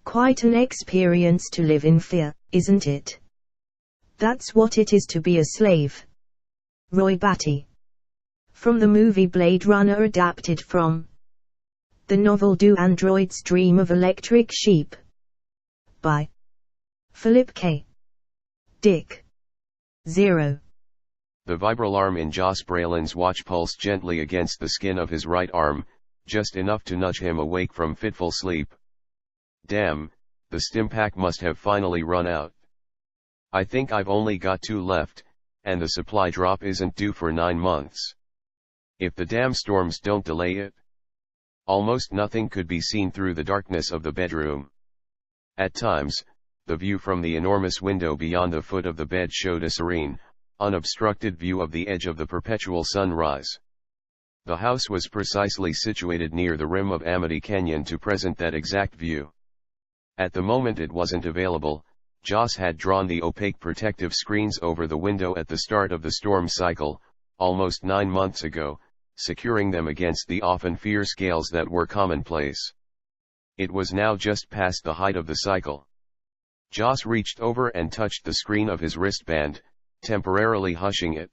Quite an experience to live in fear, isn't it? That's what it is to be a slave. Roy Batty. From the movie Blade Runner, adapted from the novel Do Androids Dream of Electric Sheep? By Philip K. Dick. 0. The vibroalarm in Joss Bralin's watch pulsed gently against the skin of his right arm, just enough to nudge him awake from fitful sleep. Damn, the stimpack must have finally run out. I think I've only got 2 left, and the supply drop isn't due for 9 months. If the damn storms don't delay it. Almost nothing could be seen through the darkness of the bedroom. At times, the view from the enormous window beyond the foot of the bed showed a serene, unobstructed view of the edge of the perpetual sunrise. The house was precisely situated near the rim of Amity Canyon to present that exact view. At the moment it wasn't available. Joss had drawn the opaque protective screens over the window at the start of the storm cycle, almost 9 months ago, securing them against the often fierce gales that were commonplace. It was now just past the height of the cycle. Joss reached over and touched the screen of his wristband, temporarily hushing it.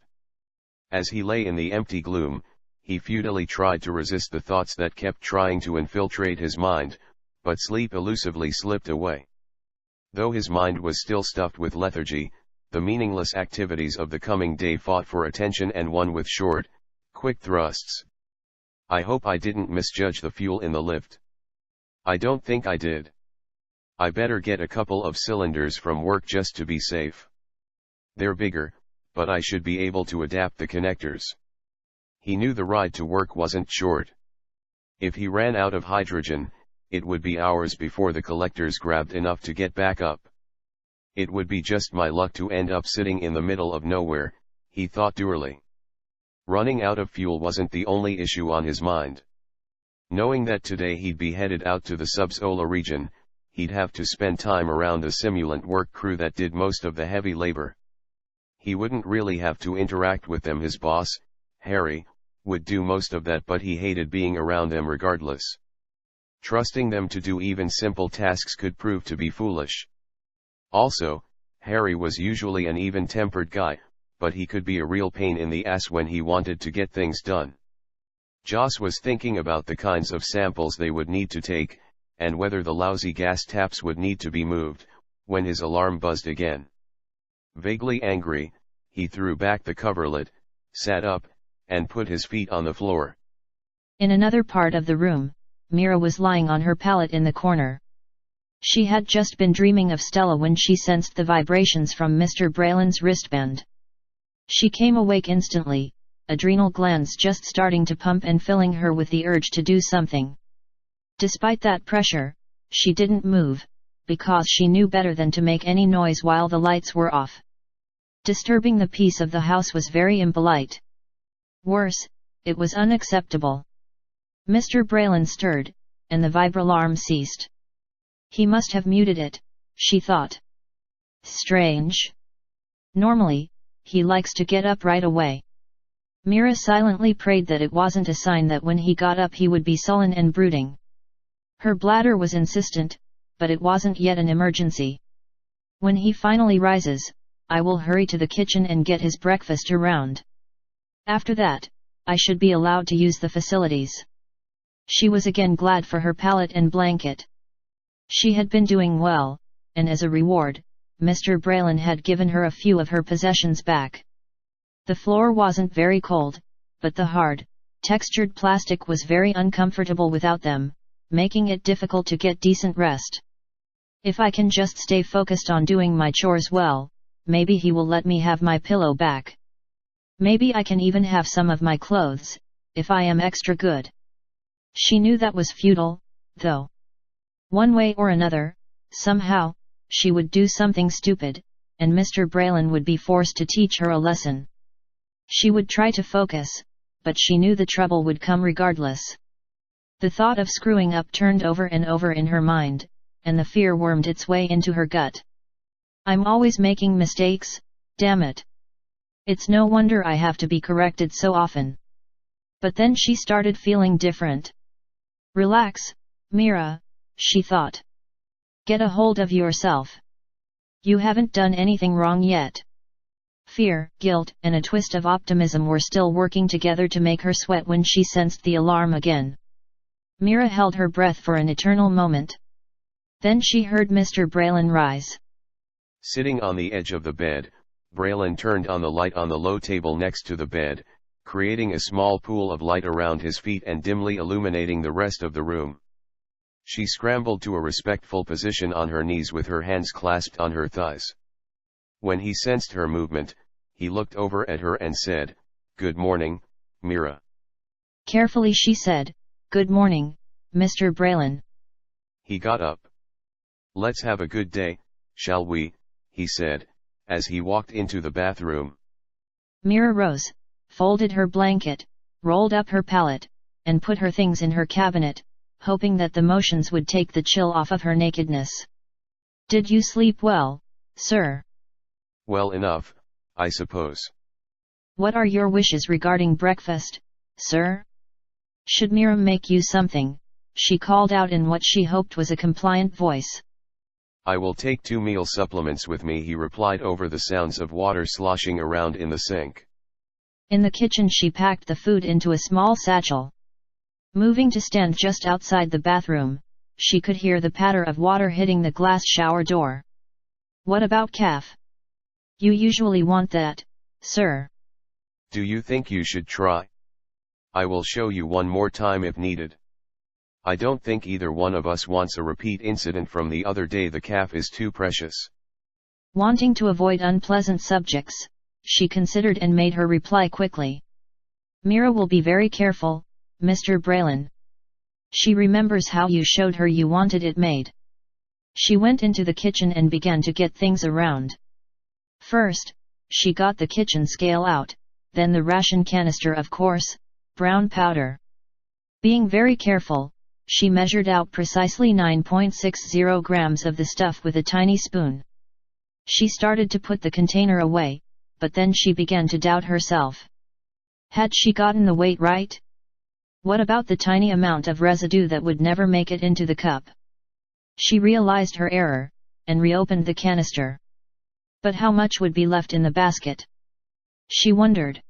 As he lay in the empty gloom, he futilely tried to resist the thoughts that kept trying to infiltrate his mind, but sleep elusively slipped away. Though his mind was still stuffed with lethargy, the meaningless activities of the coming day fought for attention and won with short, quick thrusts. I hope I didn't misjudge the fuel in the lift. I don't think I did. I better get a couple of cylinders from work just to be safe. They're bigger, but I should be able to adapt the connectors. He knew the ride to work wasn't short. If he ran out of hydrogen, it would be hours before the collectors grabbed enough to get back up. It would be just my luck to end up sitting in the middle of nowhere, he thought dourly. Running out of fuel wasn't the only issue on his mind. Knowing that today he'd be headed out to the sub-solar region, he'd have to spend time around the simulant work crew that did most of the heavy labor. He wouldn't really have to interact with them. His boss, Harry, would do most of that, but he hated being around them regardless. Trusting them to do even simple tasks could prove to be foolish. Also, Harry was usually an even-tempered guy, but he could be a real pain in the ass when he wanted to get things done. Joss was thinking about the kinds of samples they would need to take, and whether the lousy gas taps would need to be moved, when his alarm buzzed again. Vaguely angry, he threw back the coverlet, sat up, and put his feet on the floor. In another part of the room, Mira was lying on her pallet in the corner. She had just been dreaming of Stella when she sensed the vibrations from Mr. Bralin's wristband. She came awake instantly, adrenal glands just starting to pump and filling her with the urge to do something. Despite that pressure, she didn't move, because she knew better than to make any noise while the lights were off. Disturbing the peace of the house was very impolite. Worse, it was unacceptable. Mr. Bralin stirred, and the vibroalarm ceased. He must have muted it, she thought. Strange. Normally, he likes to get up right away. Mira silently prayed that it wasn't a sign that when he got up he would be sullen and brooding. Her bladder was insistent, but it wasn't yet an emergency. When he finally rises, I will hurry to the kitchen and get his breakfast around. After that, I should be allowed to use the facilities. She was again glad for her pallet and blanket. She had been doing well, and as a reward, Mr. Bralin had given her a few of her possessions back. The floor wasn't very cold, but the hard, textured plastic was very uncomfortable without them, making it difficult to get decent rest. If I can just stay focused on doing my chores well, maybe he will let me have my pillow back. Maybe I can even have some of my clothes, if I am extra good. She knew that was futile, though. One way or another, somehow, she would do something stupid, and Mr. Bralin would be forced to teach her a lesson. She would try to focus, but she knew the trouble would come regardless. The thought of screwing up turned over and over in her mind, and the fear wormed its way into her gut. I'm always making mistakes, damn it. It's no wonder I have to be corrected so often. But then she started feeling different. Relax, Mira, she thought. Get a hold of yourself. You haven't done anything wrong yet. Fear, guilt, and a twist of optimism were still working together to make her sweat when she sensed the alarm again. Mira held her breath for an eternal moment. Then she heard Mr. Braylon rise. Sitting on the edge of the bed, Braylon turned on the light on the low table next to the bed, creating a small pool of light around his feet and dimly illuminating the rest of the room. She scrambled to a respectful position on her knees with her hands clasped on her thighs. When he sensed her movement, he looked over at her and said, "Good morning, Mira." Carefully she said, "Good morning, Mr. Braylon." He got up. "Let's have a good day, shall we?" he said, as he walked into the bathroom. Mira rose, folded her blanket, rolled up her pallet, and put her things in her cabinet, hoping that the motions would take the chill off of her nakedness. "Did you sleep well, sir?" "Well enough, I suppose." "What are your wishes regarding breakfast, sir?" "Should Mira make you something?" she called out in what she hoped was a compliant voice. "I will take 2 meal supplements with me," he replied over the sounds of water sloshing around in the sink. In the kitchen she packed the food into a small satchel. Moving to stand just outside the bathroom, she could hear the patter of water hitting the glass shower door. "What about calf? You usually want that, sir." "Do you think you should try? I will show you one more time if needed. I don't think either one of us wants a repeat incident from the other day. The calf is too precious." Wanting to avoid unpleasant subjects, she considered and made her reply quickly. "Mira will be very careful, Mr. Braylon. She remembers how you showed her you wanted it made." She went into the kitchen and began to get things around. First, she got the kitchen scale out, then the ration canister of coarse, brown powder. Being very careful, she measured out precisely 9.60 grams of the stuff with a tiny spoon. She started to put the container away, but then she began to doubt herself. Had she gotten the weight right? What about the tiny amount of residue that would never make it into the cup? She realized her error, and reopened the canister. But how much would be left in the basket? She wondered.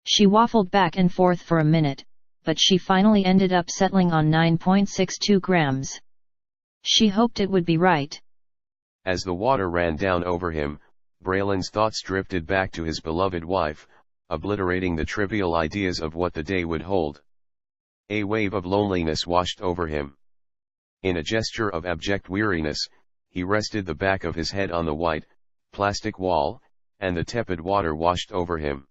She waffled back and forth for a minute, but she finally ended up settling on 9.62 grams. She hoped it would be right. As the water ran down over him, Braylon's thoughts drifted back to his beloved wife, obliterating the trivial ideas of what the day would hold. A wave of loneliness washed over him. In a gesture of abject weariness, he rested the back of his head on the white, plastic wall, and the tepid water washed over him.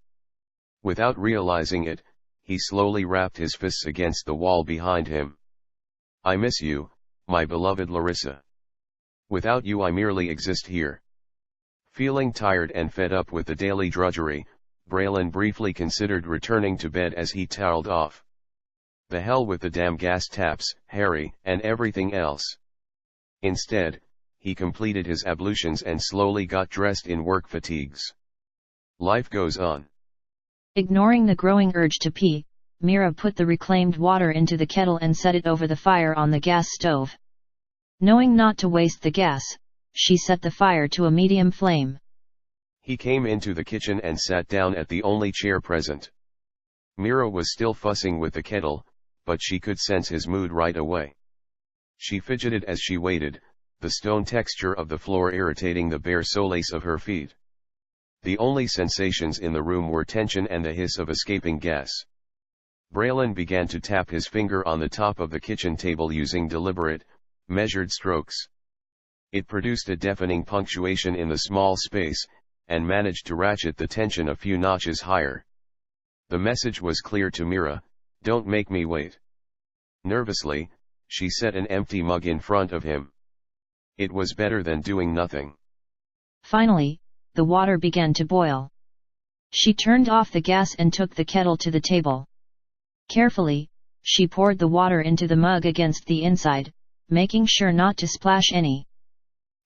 Without realizing it, he slowly rapped his fists against the wall behind him. "I miss you, my beloved Larissa. Without you I merely exist here." Feeling tired and fed up with the daily drudgery, Braylon briefly considered returning to bed as he toweled off. The hell with the damn gas taps, Harry, and everything else. Instead, he completed his ablutions and slowly got dressed in work fatigues. Life goes on. Ignoring the growing urge to pee, Mira put the reclaimed water into the kettle and set it over the fire on the gas stove. Knowing not to waste the gas, she set the fire to a medium flame. He came into the kitchen and sat down at the only chair present. Mira was still fussing with the kettle, but she could sense his mood right away. She fidgeted as she waited, the stone texture of the floor irritating the bare soles of her feet. The only sensations in the room were tension and the hiss of escaping gas. Braylon began to tap his finger on the top of the kitchen table using deliberate, measured strokes. It produced a deafening punctuation in the small space, and managed to ratchet the tension a few notches higher. The message was clear to Mira: "Don't make me wait." Nervously, she set an empty mug in front of him. It was better than doing nothing. Finally, the water began to boil. She turned off the gas and took the kettle to the table. Carefully, she poured the water into the mug against the inside, making sure not to splash any.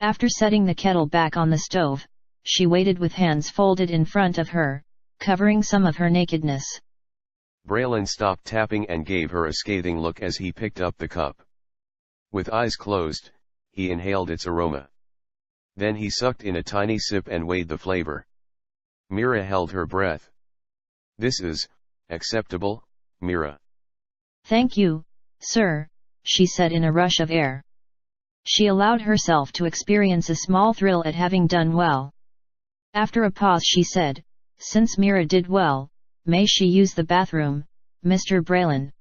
After setting the kettle back on the stove, she waited with hands folded in front of her, covering some of her nakedness. Braylon stopped tapping and gave her a scathing look as he picked up the cup. With eyes closed, he inhaled its aroma. Then he sucked in a tiny sip and weighed the flavor. Mira held her breath. This is acceptable, Mira. Thank you, sir, she said in a rush of air. She allowed herself to experience a small thrill at having done well. After a pause she said, since Mira did well, may she use the bathroom, Mr. Braylon?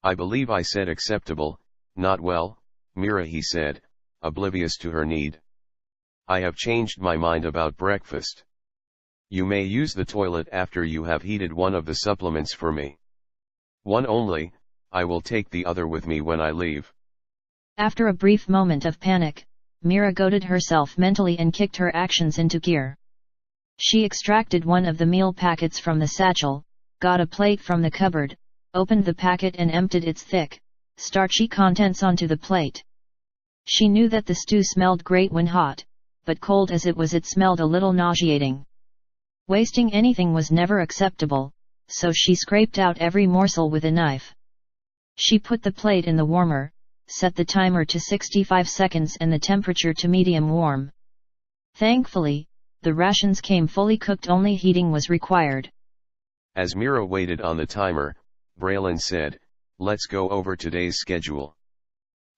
I believe I said acceptable, not well, Mira, he said, oblivious to her need. I have changed my mind about breakfast. You may use the toilet after you have heated one of the supplements for me. One only, I will take the other with me when I leave. After a brief moment of panic, Mira goaded herself mentally and kicked her actions into gear. She extracted one of the meal packets from the satchel, got a plate from the cupboard, opened the packet and emptied its thick, starchy contents onto the plate. She knew that the stew smelled great when hot, but cold as it was it smelled a little nauseating. Wasting anything was never acceptable, so she scraped out every morsel with a knife. She put the plate in the warmer, set the timer to 65 seconds and the temperature to medium warm. Thankfully, the rations came fully cooked, only heating was required. As Mira waited on the timer, Braylon said, let's go over today's schedule.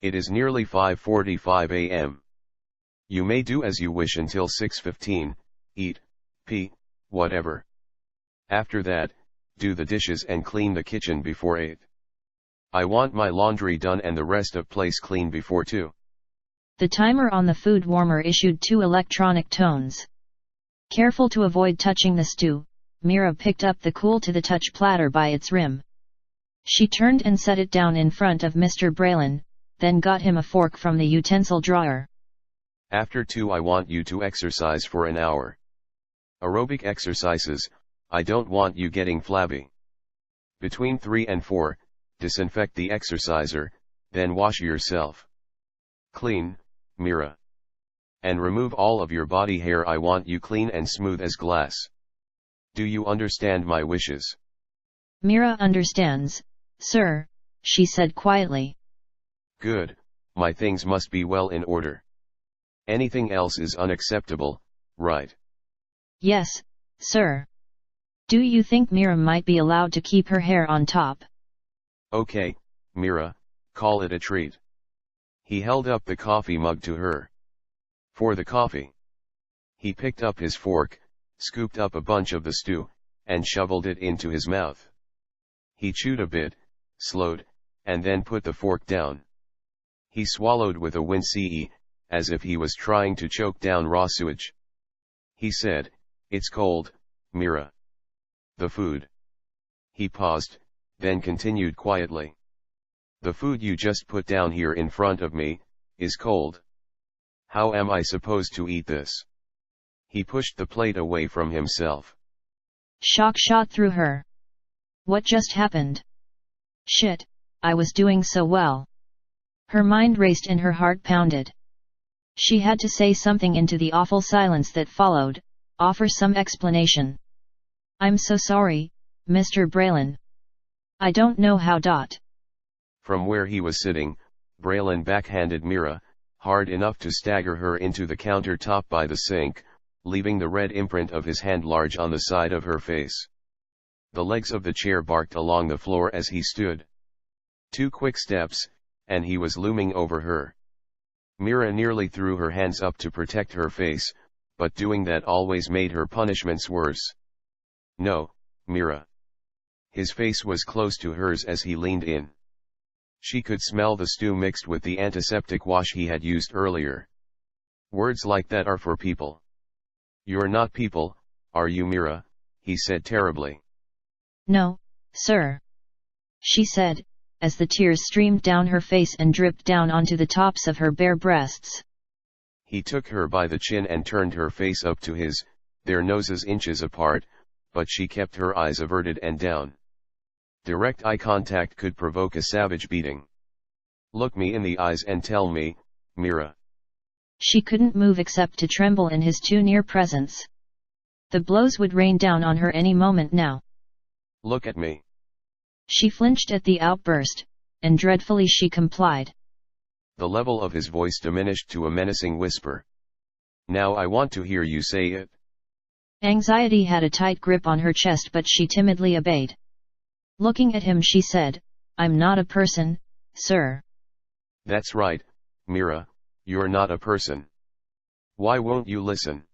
It is nearly 5:45 a.m. You may do as you wish until 6:15, eat, pee, whatever. After that, do the dishes and clean the kitchen before 8. I want my laundry done and the rest of place clean before 2. The timer on the food warmer issued 2 electronic tones. Careful to avoid touching the stew, Mira picked up the cool-to-the-touch platter by its rim. She turned and set it down in front of Mr. Braylon, then got him a fork from the utensil drawer. After 2 I want you to exercise for an hour. Aerobic exercises, I don't want you getting flabby. Between 3 and 4, disinfect the exerciser, then wash yourself clean, Mira. And remove all of your body hair. I want you clean and smooth as glass. Do you understand my wishes? Mira understands, sir, she said quietly. Good, my things must be well in order. Anything else is unacceptable, right? Yes, sir. Do you think Mira might be allowed to keep her hair on top? Okay, Mira, call it a treat. He held up the coffee mug to her. For the coffee. He picked up his fork, scooped up a bunch of the stew, and shoveled it into his mouth. He chewed a bit, slowed, and then put the fork down. He swallowed with a wince, as if he was trying to choke down raw sewage. He said, it's cold, Mira. The food. He paused, then continued quietly. The food you just put down here in front of me, is cold. How am I supposed to eat this? He pushed the plate away from himself. Shock shot through her. What just happened? Shit, I was doing so well. Her mind raced and her heart pounded. She had to say something into the awful silence that followed, offer some explanation. I'm so sorry, Mr. Braylon. I don't know how. From where he was sitting, Braylon backhanded Mira, hard enough to stagger her into the countertop by the sink, leaving the red imprint of his hand large on the side of her face. The legs of the chair barked along the floor as he stood. 2 quick steps, and he was looming over her. Mira nearly threw her hands up to protect her face, but doing that always made her punishments worse. No, Mira. His face was close to hers as he leaned in. She could smell the stew mixed with the antiseptic wash he had used earlier. Words like that are for people. You're not people, are you, Mira? He said terribly. No, sir. She said, as the tears streamed down her face and dripped down onto the tops of her bare breasts. He took her by the chin and turned her face up to his, their noses inches apart, but she kept her eyes averted and down. Direct eye contact could provoke a savage beating. Look me in the eyes and tell me, Mira. She couldn't move except to tremble in his too near presence. The blows would rain down on her any moment now. Look at me. She flinched at the outburst, and dreadfully she complied. The level of his voice diminished to a menacing whisper. Now I want to hear you say it. Anxiety had a tight grip on her chest, but she timidly obeyed. Looking at him, she said, "I'm not a person, sir." That's right, Mira, you're not a person. Why won't you listen?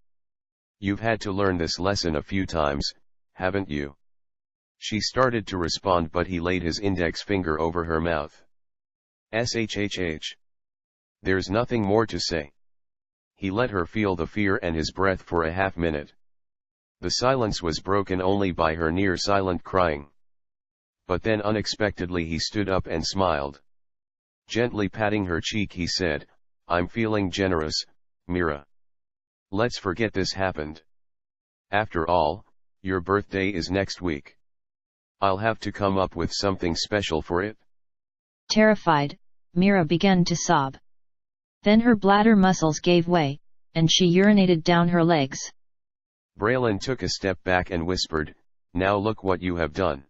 You've had to learn this lesson a few times, haven't you? She started to respond, but he laid his index finger over her mouth. Shhh. There's nothing more to say. He let her feel the fear and his breath for a half-minute. The silence was broken only by her near-silent crying. But then unexpectedly he stood up and smiled. Gently patting her cheek, he said, "I'm feeling generous, Mira. Let's forget this happened. After all, your birthday is next week. I'll have to come up with something special for it." Terrified, Mira began to sob. Then her bladder muscles gave way, and she urinated down her legs. Braylon took a step back and whispered, "Now look what you have done."